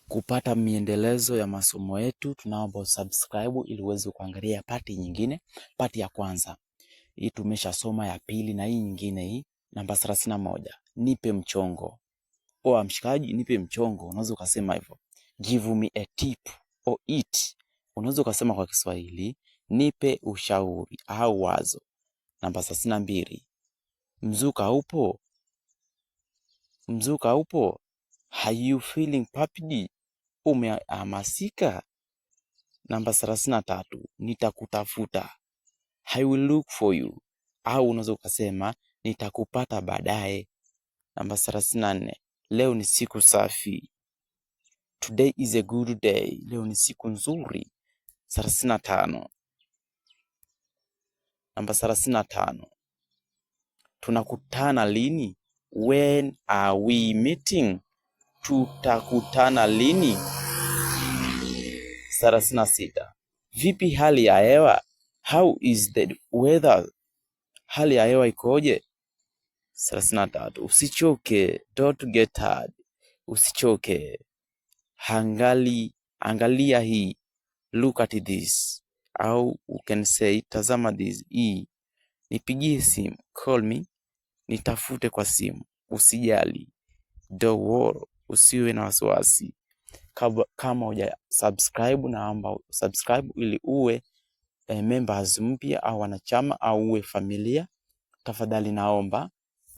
Kupata miendelezo ya masomo yetu, tunaomba subscribe ili uweze kuangalia pati nyingine. Pati ya kwanza hii tumeshasoma, ya pili na hii nyingine hii namba 31. Nipe mchongo. Oa mshikaji, nipe mchongo. Unaweza ukasema hivyo. Give me a tip or it. Unaweza ukasema kwa Kiswahili, nipe ushauri au wazo. Namba 32. Mzuka upo? Mzuka upo? Are you feeling pumped? Umehamasika? Namba 33. Nitakutafuta. I will look for you. Au unaweza ukasema nitakupata baadaye. Namba 34. Leo ni siku safi. Today is a good day. Leo ni siku nzuri. 35. Namba 35. Tunakutana lini? When are we meeting? Tutakutana lini? 36. Vipi hali ya hewa? How is the weather? Hali ya hewa ikoje? 33. Usichoke, don't get tired. Usichoke. Angalia hii. Look at this. Au you can say tazama this. Hii. Nipigie simu. Call me. Nitafute kwa simu. Usijali. Don't worry. Usiwe na wasiwasi. Kama huja subscribe, naomba subscribe ili uwe members mpya au wanachama au uwe familia. Tafadhali naomba